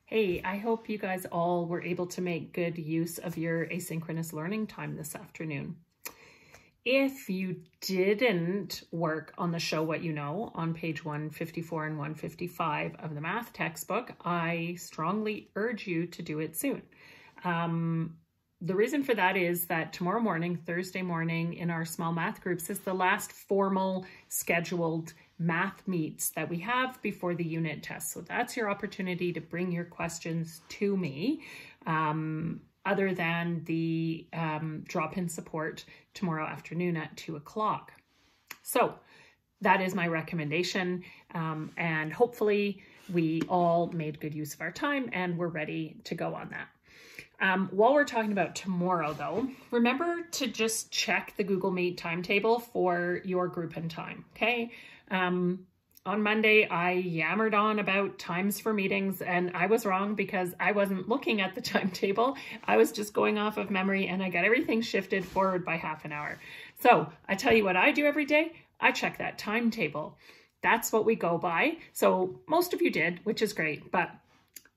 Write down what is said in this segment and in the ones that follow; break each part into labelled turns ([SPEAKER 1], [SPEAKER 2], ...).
[SPEAKER 1] Hey, I hope you guys all were able to make good use of your asynchronous learning time this afternoon. If you didn't work on the Show What You Know on page 154 and 155 of the math textbook, I strongly urge you to do it soon. The reason for that is that tomorrow morning, Thursday morning, in our small math groups is the last formal scheduled math meets that we have before the unit test. So that's your opportunity to bring your questions to me, other than the drop-in support tomorrow afternoon at 2 o'clock. So that is my recommendation, and hopefully we all made good use of our time and we're ready to go on that. While we're talking about tomorrow though, remember to just check the Google Meet timetable for your group and time, okay? On Monday, I yammered on about times for meetings and I was wrong because I wasn't looking at the timetable. I was just going off of memory and I got everything shifted forward by half an hour. So I tell you what I do every day. I check that timetable. That's what we go by. So most of you did, which is great, but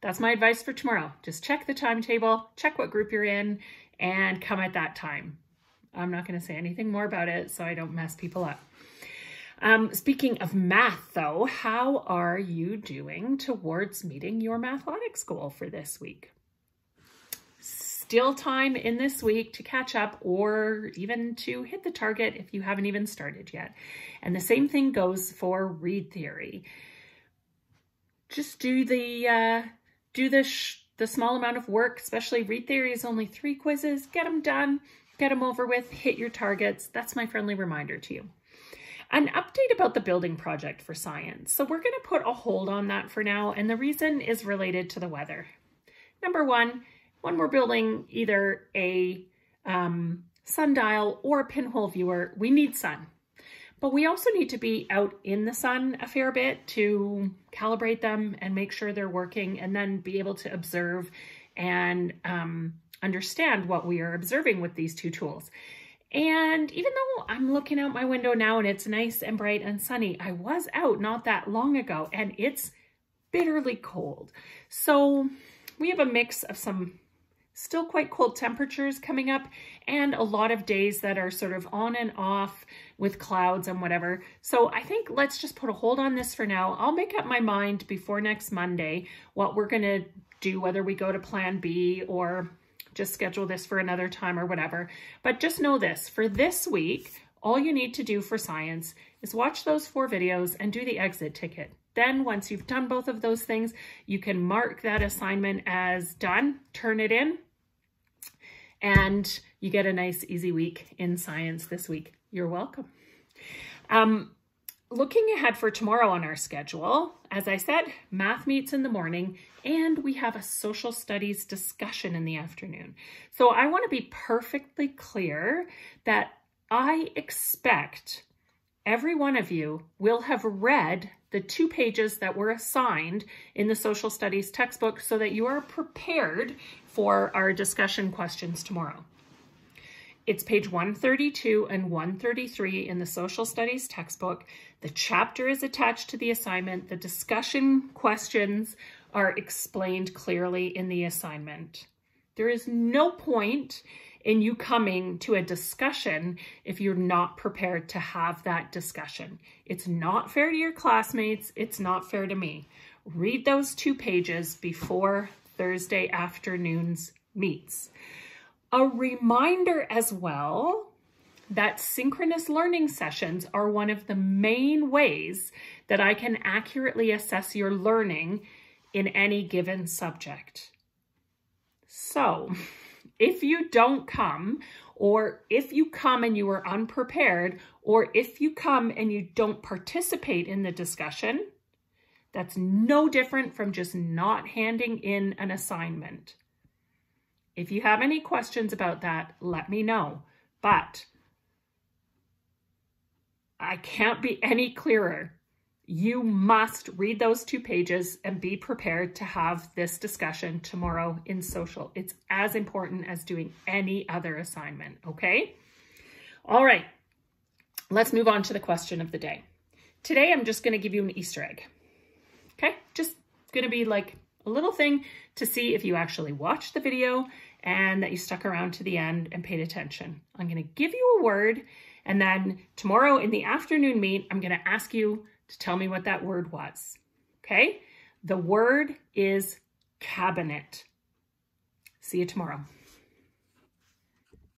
[SPEAKER 1] that's my advice for tomorrow. Just check the timetable, check what group you're in, and come at that time. I'm not going to say anything more about it so I don't mess people up. Speaking of math, though, how are you doing towards meeting your mathematics goal for this week? Still time in this week to catch up or even to hit the target if you haven't even started yet. And the same thing goes for read theory. Just do the small amount of work, especially read theory is only 3 quizzes. Get them done, get them over with, hit your targets. That's my friendly reminder to you. An update about the building project for science. So we're going to put a hold on that for now, and the reason is related to the weather. Number one, when we're building either a sundial or a pinhole viewer, we need sun. But we also need to be out in the sun a fair bit to calibrate them and make sure they're working, and then be able to observe and understand what we are observing with these two tools. And even though I'm looking out my window now and it's nice and bright and sunny, I was out not that long ago and it's bitterly cold. So we have a mix of some still quite cold temperatures coming up and a lot of days that are sort of on and off with clouds and whatever. So I think let's just put a hold on this for now. I'll make up my mind before next Monday what we're going to do, whether we go to plan B or just schedule this for another time or whatever. But just know this, for this week, all you need to do for science is watch those 4 videos and do the exit ticket. Then once you've done both of those things, you can mark that assignment as done, turn it in, and you get a nice easy week in science this week. You're welcome. Looking ahead for tomorrow on our schedule, as I said, math meets in the morning and we have a social studies discussion in the afternoon. So I want to be perfectly clear that I expect every one of you will have read the 2 pages that were assigned in the social studies textbook so that you are prepared for our discussion questions tomorrow. It's page 132 and 133 in the social studies textbook. The chapter is attached to the assignment. The discussion questions are explained clearly in the assignment. There is no point in you coming to a discussion if you're not prepared to have that discussion. It's not fair to your classmates. It's not fair to me. Read those 2 pages before Thursday afternoon's meets. A reminder as well that synchronous learning sessions are one of the main ways that I can accurately assess your learning in any given subject. So if you don't come, or if you come and you are unprepared, or if you come and you don't participate in the discussion, that's no different from just not handing in an assignment. If you have any questions about that, let me know. But I can't be any clearer. You must read those 2 pages and be prepared to have this discussion tomorrow in social. It's as important as doing any other assignment, okay? All right, let's move on to the question of the day. Today, I'm just going to give you an Easter egg, okay? Just going to be like A little thing to see if you actually watched the video and that you stuck around to the end and paid attention. I'm going to give you a word, and then tomorrow in the afternoon meet, I'm going to ask you to tell me what that word was. Okay? The word is cabinet. See you tomorrow.